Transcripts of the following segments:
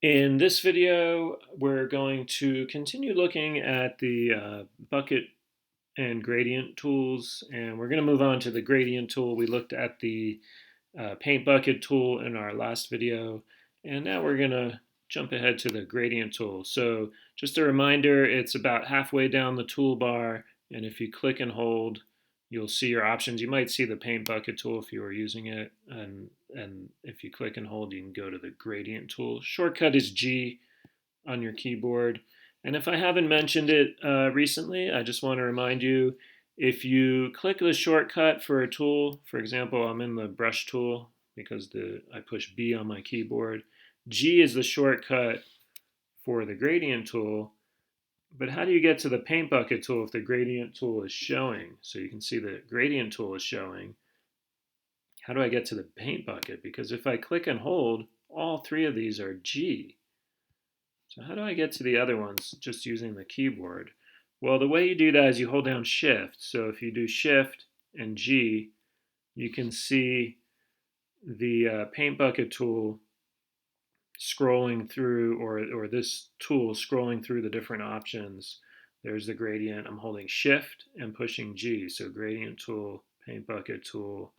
In this video, we're going to continue looking at the bucket and gradient tools, and we're going to move on to the gradient tool. We looked at the paint bucket tool in our last video, and now we're going to jump ahead to the gradient tool. So just a reminder, it's about halfway down the toolbar, and if you click and hold, you'll see your options. You might see the paint bucket tool if you were using it, and if you click and hold, you can go to the gradient tool. Shortcut is G on your keyboard. And if I haven't mentioned it recently, I just want to remind you, if you click the shortcut for a tool, for example, I'm in the brush tool because I push B on my keyboard. G is the shortcut for the gradient tool. But how do you get to the paint bucket tool if the gradient tool is showing? So you can see the gradient tool is showing. How do I get to the paint bucket? Because if I click and hold, all three of these are G. So how do I get to the other ones just using the keyboard? Well, the way you do that is you hold down Shift. So if you do Shift and G, you can see the paint bucket tool scrolling through, or this tool scrolling through the different options. There's the gradient. I'm holding Shift and pushing G. So gradient tool, paint bucket tool,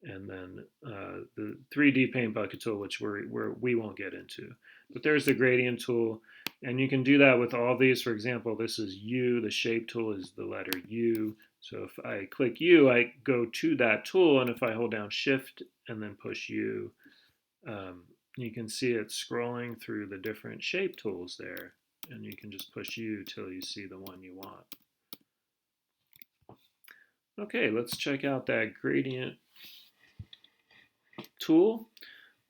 and then the 3D paint bucket tool, which we won't get into. But there's the gradient tool, and you can do that with all these. For example, this is U. The shape tool is the letter U. So if I click U, I go to that tool, and if I hold down Shift and then push U, you can see it scrolling through the different shape tools there, and you can just push U till you see the one you want. Okay, let's check out that gradient tool.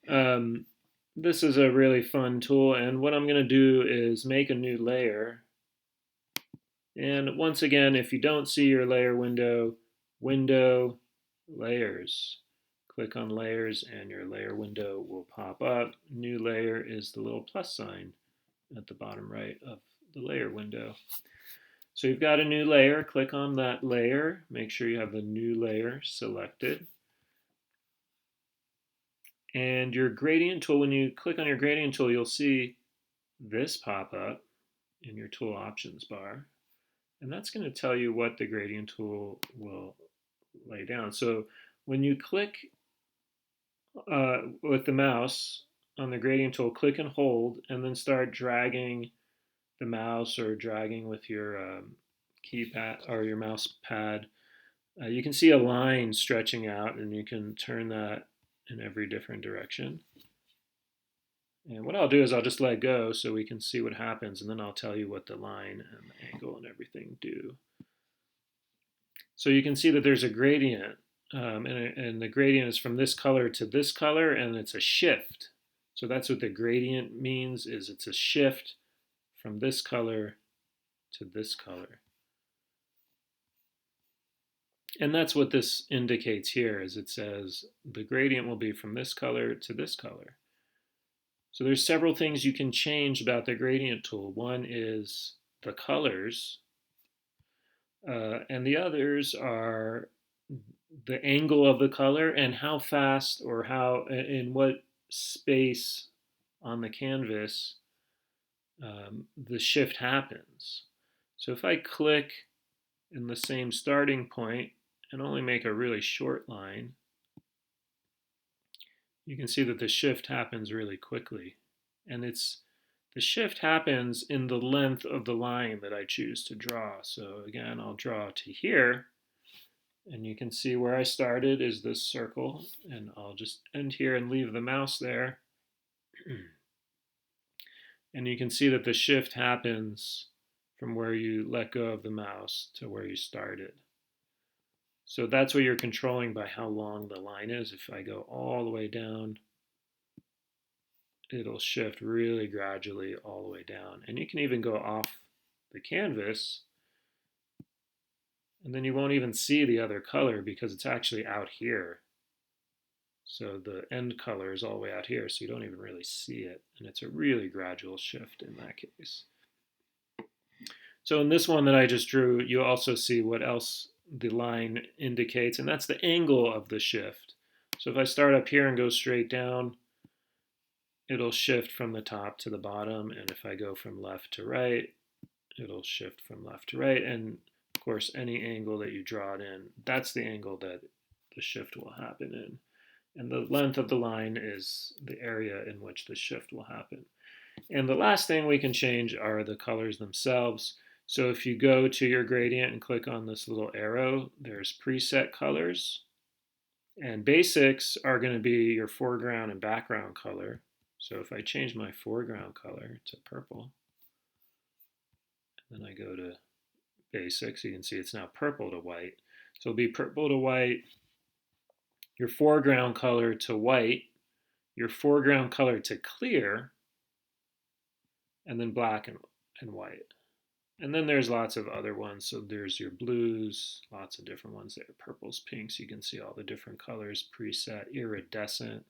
This is a really fun tool, and what I'm going to do is make a new layer. And once again, if you don't see your layer window, Window, Layers. Click on Layers and your layer window will pop up. New layer is the little plus sign at the bottom right of the layer window. So you've got a new layer. Click on that layer. Make sure you have the new layer selected. And your gradient tool, when you click on your gradient tool, you'll see this pop up in your tool options bar. And that's going to tell you what the gradient tool will lay down. So when you click with the mouse on the gradient tool, click and hold, and then start dragging the mouse or dragging with your keypad or your mouse pad, you can see a line stretching out, and you can turn that in every different direction. And what I'll do is I'll just let go so we can see what happens, and then I'll tell you what the line and the angle and everything do. So you can see that there's a gradient, and the gradient is from this color to this color, and it's a shift. So that's what the gradient means, is it's a shift from this color to this color. And that's what this indicates here, is it says the gradient will be from this color to this color. So there's several things you can change about the gradient tool. One is the colors, and the others are the angle of the color and how fast or how in what space on the canvas the shift happens. So if I click in the same starting point and only make a really short line, you can see that the shift happens really quickly. And the shift happens in the length of the line that I choose to draw. So again, I'll draw to here, and you can see where I started is this circle, and I'll just end here and leave the mouse there. And you can see that the shift happens from where you let go of the mouse to where you started. So that's what you're controlling by how long the line is. If I go all the way down, it'll shift really gradually all the way down. And you can even go off the canvas, and then you won't even see the other color because it's actually out here. So the end color is all the way out here, so you don't even really see it. And it's a really gradual shift in that case. So in this one that I just drew, you also see what else the line indicates, and that's the angle of the shift. So if I start up here and go straight down, it'll shift from the top to the bottom, and if I go from left to right, it'll shift from left to right, and of course any angle that you draw it in, that's the angle that the shift will happen in. And the length of the line is the area in which the shift will happen. And the last thing we can change are the colors themselves. So if you go to your gradient and click on this little arrow, there's preset colors. And basics are going to be your foreground and background color. So if I change my foreground color to purple, then I go to basics, you can see it's now purple to white. So it'll be purple to white, your foreground color to white, your foreground color to clear, and then black and white. And then there's lots of other ones. So there's your blues, lots of different ones there, purples, pinks. You can see all the different colors, preset, iridescent,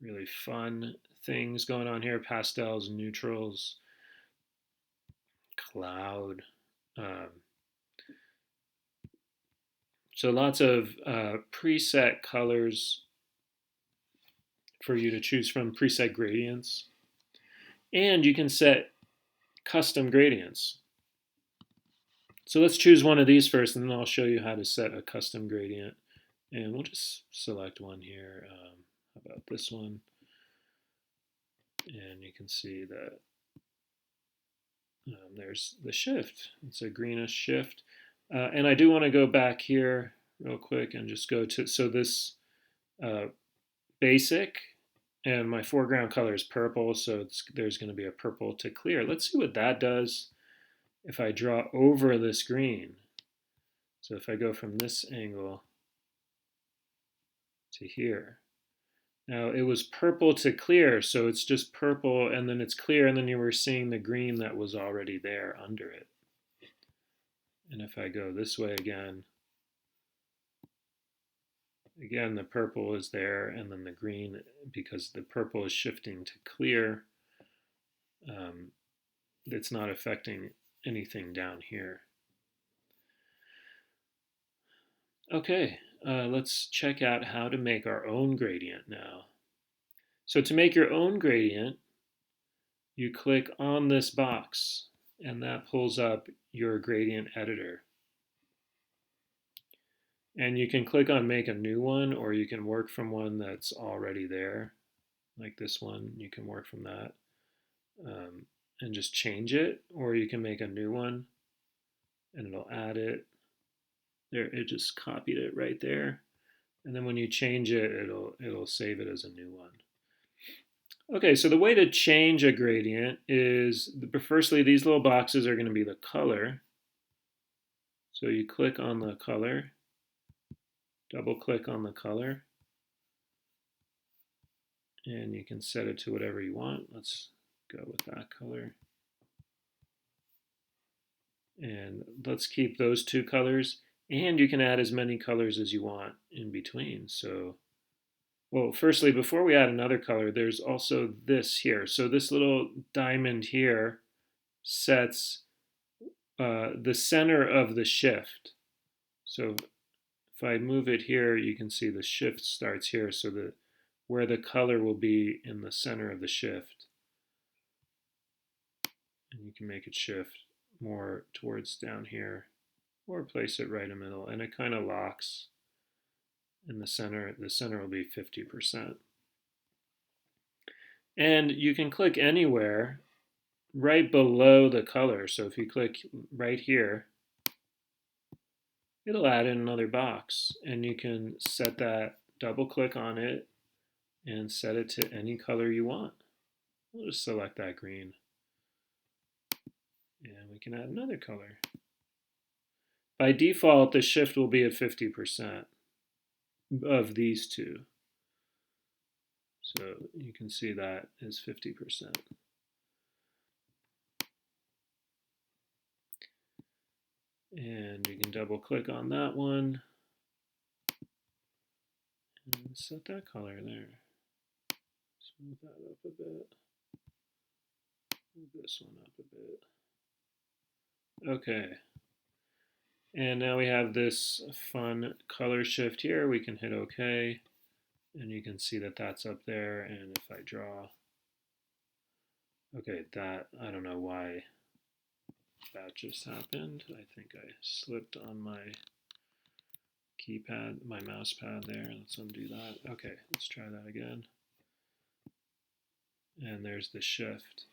really fun things going on here, pastels, neutrals, cloud. So lots of preset colors for you to choose from, preset gradients. And you can set custom gradients. So let's choose one of these first, and then I'll show you how to set a custom gradient. And we'll just select one here. How about this one? And you can see that there's the shift. It's a greenish shift. And I do want to go back here real quick and just go to, so this basic, and my foreground color is purple, so there's going to be a purple to clear. Let's see what that does if I draw over this green. So if I go from this angle to here. Now it was purple to clear, so it's just purple and then it's clear, and then you were seeing the green that was already there under it. And if I go this way again, the purple is there, and then the green, because the purple is shifting to clear, it's not affecting anything down here. Okay, let's check out how to make our own gradient now. So to make your own gradient, you click on this box, and that pulls up your gradient editor. And you can click on make a new one, or you can work from one that's already there, like this one. You can work from that and just change it, or you can make a new one and it'll add it. There, it just copied it right there. And then when you change it, it'll save it as a new one. Okay, so the way to change a gradient is, firstly, these little boxes are going to be the color. So you click on the color, double click on the color, and you can set it to whatever you want. Let's go with that color. And let's keep those two colors. And you can add as many colors as you want in between. So, well, firstly, before we add another color, there's also this here. So this little diamond here sets the center of the shift. So if I move it here, you can see the shift starts here. So where the color will be in the center of the shift. And you can make it shift more towards down here, or place it right in the middle, and it kind of locks in the center. The center will be 50%. And you can click anywhere right below the color. So if you click right here, it'll add in another box, and you can set that, double click on it, and set it to any color you want. We'll just select that green. And we can add another color. By default, the shift will be at 50% of these two. So you can see that is 50%. And you can double click on that one and set that color there. Smooth that up a bit. Move this one up a bit. Okay. And now we have this fun color shift here. We can hit OK, and you can see that that's up there. And if I draw Okay, that, I don't know why that just happened. I think I slipped on my keypad, my mouse pad there. Let's undo that. Okay, let's try that again. And there's the shift.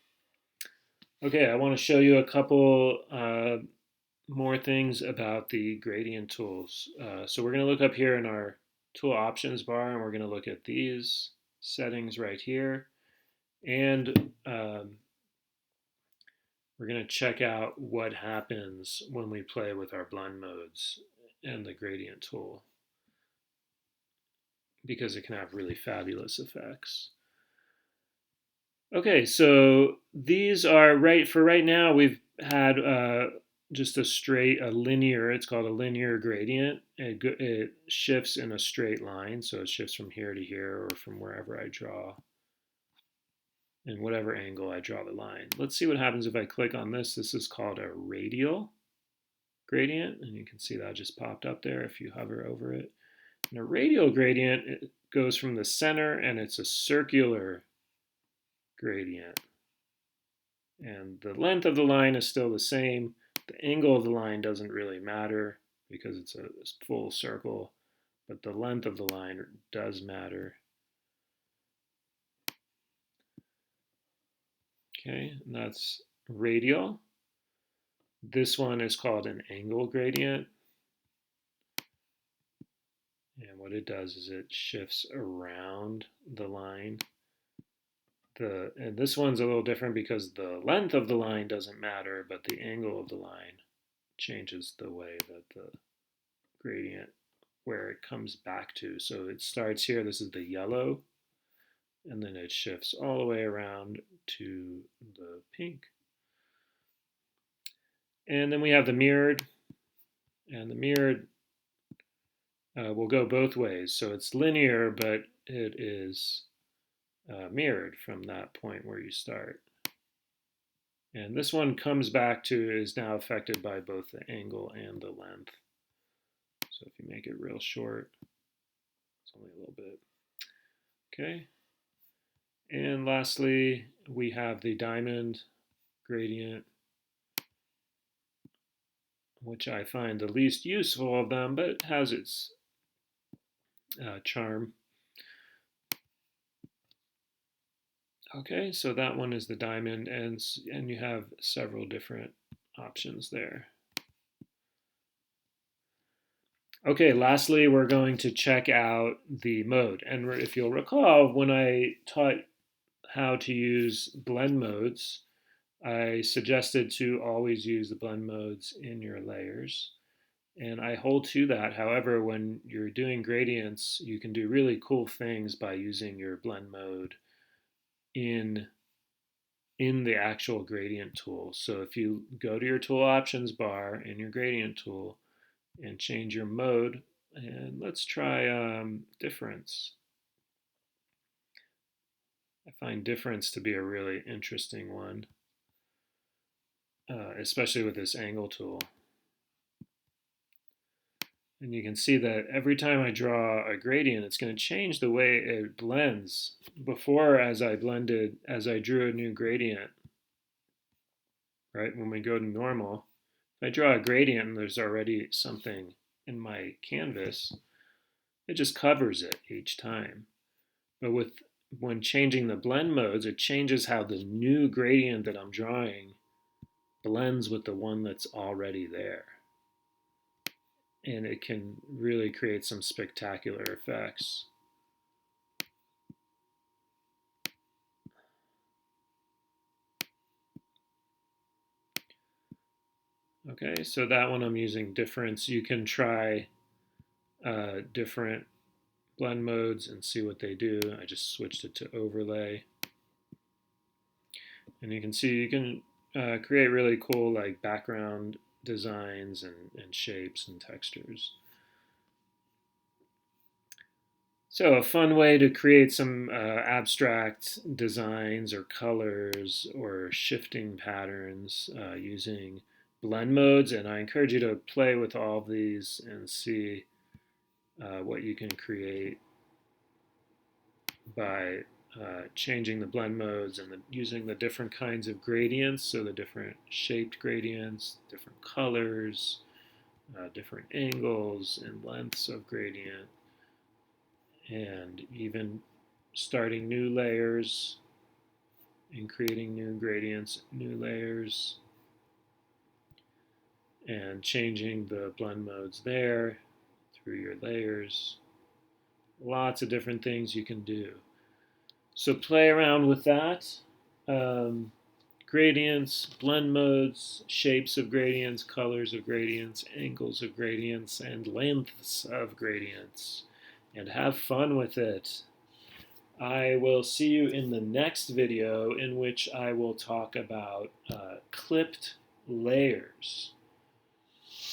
Okay, I want to show you a couple more things about the gradient tools. So we're going to look up here in our tool options bar, and we're going to look at these settings right here. And we're going to check out what happens when we play with our blend modes and the gradient tool, because it can have really fabulous effects. Okay, so these are right now. We've had just a linear. It's called a linear gradient. It shifts in a straight line, so it shifts from here to here, or from wherever I draw, in whatever angle I draw the line. Let's see what happens if I click on this. This is called a radial gradient, and you can see that just popped up there if you hover over it. And a radial gradient, it goes from the center, and it's a circular gradient. And the length of the line is still the same. The angle of the line doesn't really matter because it's a full circle, but the length of the line does matter. Okay, and that's radial. This one is called an angle gradient. And what it does is it shifts around the line. And this one's a little different because the length of the line doesn't matter, but the angle of the line changes the way that the gradient, where it comes back to. So it starts here, this is the yellow, and then it shifts all the way around to the pink. And then we have the mirrored, and the mirrored will go both ways. So it's linear, but it is mirrored from that point where you start. And this one comes back to, is now affected by both the angle and the length. So if you make it real short, it's only a little bit. Okay. And lastly, we have the diamond gradient, which I find the least useful of them, but it has its charm. Okay, so that one is the diamond, and you have several different options there. Okay, lastly, we're going to check out the mode. And if you'll recall, when I taught how to use blend modes, I suggested to always use the blend modes in your layers. And I hold to that. However, when you're doing gradients, you can do really cool things by using your blend mode in the actual gradient tool. So if you go to your tool options bar in your gradient tool and change your mode, and let's try difference. I find difference to be a really interesting one, especially with this angle tool. And you can see that every time I draw a gradient, it's going to change the way it blends. Before, as I drew a new gradient, right, when we go to normal, if I draw a gradient and there's already something in my canvas, it just covers it each time. But when changing the blend modes, it changes how the new gradient that I'm drawing blends with the one that's already there. And it can really create some spectacular effects. Okay, so that one I'm using difference. You can try different blend modes and see what they do. I just switched it to overlay. And you can see you can create really cool like background designs and shapes and textures. So a fun way to create some abstract designs or colors or shifting patterns using blend modes. And I encourage you to play with all of these and see what you can create by changing the blend modes and using the different kinds of gradients, so the different shaped gradients, different colors, different angles and lengths of gradient, and even starting new layers and creating new gradients, new layers, and changing the blend modes there through your layers. Lots of different things you can do. So play around with that. Um, Gradients, blend modes, shapes of gradients, colors of gradients, angles of gradients, and lengths of gradients. And have fun with it. I will see you in the next video, in which I will talk about clipped layers.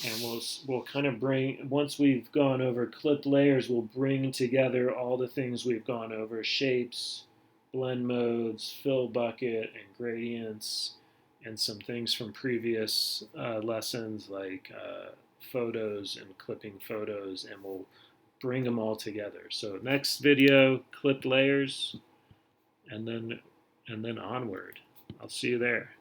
And we'll kind of bring, once we've gone over clipped layers, we'll bring together all the things we've gone over: shapes, blend modes, fill bucket, and gradients, and some things from previous lessons like photos and clipping photos, and we'll bring them all together. So next video, clipped layers, and then onward. I'll see you there.